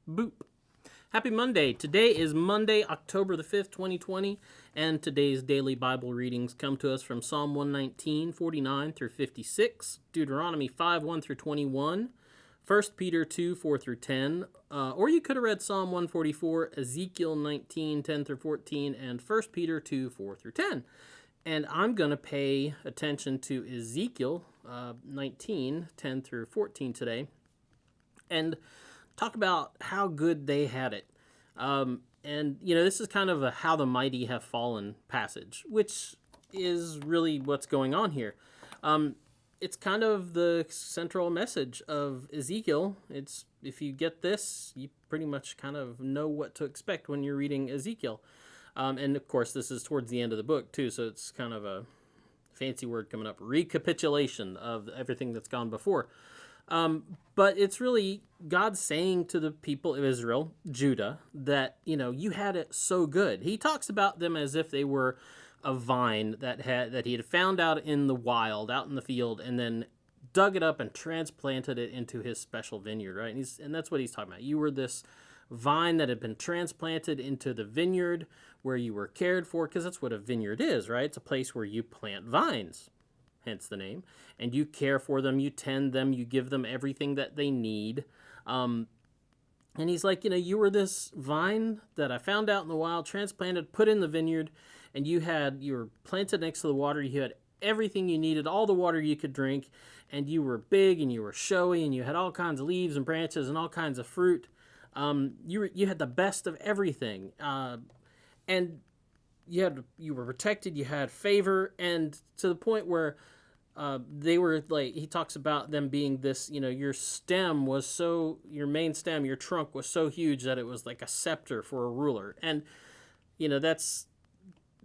Boop. Happy Monday. Today is Monday, October the 5th, 2020, and today's daily Bible readings come to us from Psalm 119, 49 through 56, Deuteronomy 5, 1 through 21, 1 Peter 2, 4 through 10, or you could have read Psalm 144, Ezekiel 19, 10 through 14, and 1 Peter 2, 4 through 10. And I'm going to pay attention to Ezekiel 19, 10 through 14 today, and talk about how good they had it. And, this is kind of a how the mighty have fallen passage, which is really what's going on here. It's kind of the central message of Ezekiel. It's, if you get this, you pretty much kind of know what to expect when you're reading Ezekiel. And of course, this is towards the end of the book too, so it's kind of a fancy word coming up, recapitulation of everything that's gone before. But it's really God saying to the people of Israel, Judah, that, you had it so good. He talks about them as if they were a vine that he had found out in the wild, out in the field, and then dug it up and transplanted it into his special vineyard, right? And that's what he's talking about. You were this vine that had been transplanted into the vineyard where you were cared for, because that's what a vineyard is, right? It's a place where you plant vines, hence the name, and you care for them, you tend them, you give them everything that they need. And he's like, you were this vine that I found out in the wild, transplanted, put in the vineyard, and you were planted next to the water, you had everything you needed, all the water you could drink, and you were big and you were showy and you had all kinds of leaves and branches and all kinds of fruit. You had the best of everything, and you were protected. You had favor, and to the point where they were like, he talks about them being this. Your main stem, your trunk was so huge that it was like a scepter for a ruler, and that's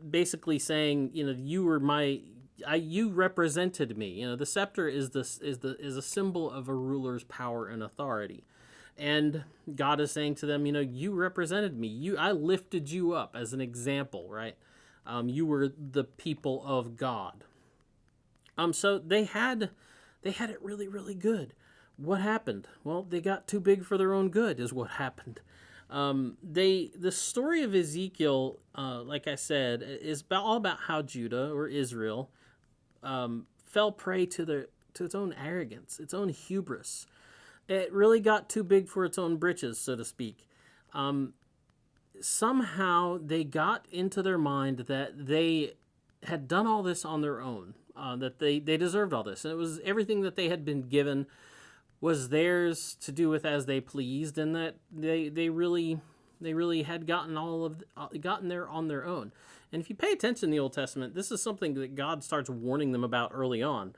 basically saying you represented me. The scepter is a symbol of a ruler's power and authority. And God is saying to them, you represented me. I lifted you up as an example, right? You were the people of God. So they had it really, really good. What happened? Well, they got too big for their own good is what happened. The story of Ezekiel, like I said, is all about how Judah or Israel fell prey to its own arrogance, its own hubris. It really got too big for its own britches, so to speak. Somehow they got into their mind that they had done all this on their own, that they deserved all this. And it was everything that they had been given was theirs to do with as they pleased, and that they really had gotten there on their own. And if you pay attention in the Old Testament, this is something that God starts warning them about early on.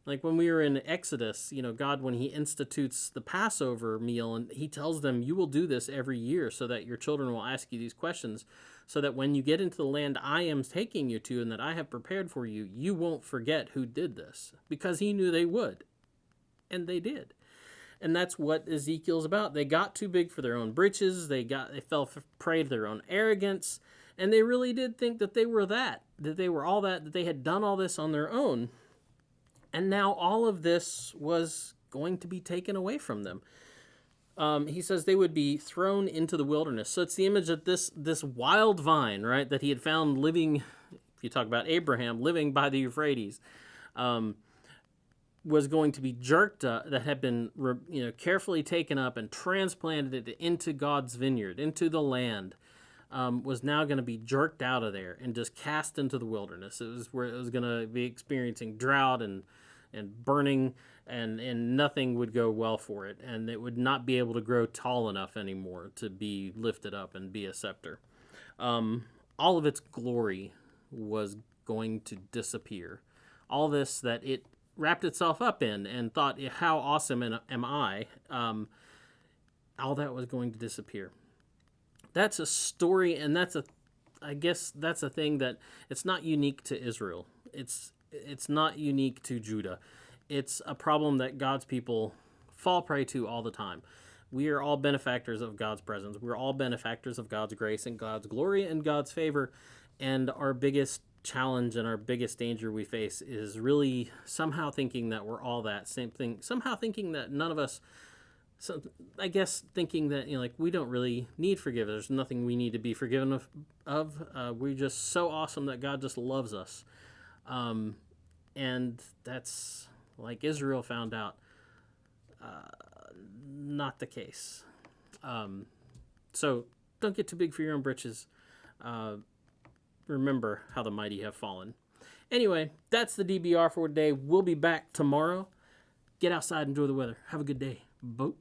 Like when we were in Exodus, God, when he institutes the Passover meal, and he tells them, you will do this every year so that your children will ask you these questions, so that when you get into the land I am taking you to and that I have prepared for you, you won't forget who did this, because he knew they would. And they did. And that's what Ezekiel's about. They got too big for their own britches. They fell prey to their own arrogance. And they really did think that they were that they were all that they had done all this on their own. And now all of this was going to be taken away from them. He says they would be thrown into the wilderness. So it's the image of this wild vine, right, that he had found living, if you talk about Abraham, living by the Euphrates, was going to be jerked up, that had been carefully taken up and transplanted into God's vineyard, into the land, was now going to be jerked out of there and just cast into the wilderness. It was where it was going to be experiencing drought and burning, and nothing would go well for it, and it would not be able to grow tall enough anymore to be lifted up and be a scepter. All of its glory was going to disappear. All this that it wrapped itself up in and thought, how awesome am I? All that was going to disappear. That's a story, and I guess that's a thing that it's not unique to Israel. It's not unique to Judah. It's a problem that God's people fall prey to all the time. We are all benefactors of God's presence. We're all benefactors of God's grace and God's glory and God's favor. And our biggest challenge and our biggest danger we face is really somehow thinking that we're all that same thing, somehow thinking that none of us So I guess thinking that, like, we don't really need forgiveness. There's nothing we need to be forgiven of. We're just so awesome that God just loves us. And that's, like Israel found out, not the case. So don't get too big for your own britches. Remember how the mighty have fallen. Anyway, that's the DBR for today. We'll be back tomorrow. Get outside, enjoy the weather. Have a good day. Boop.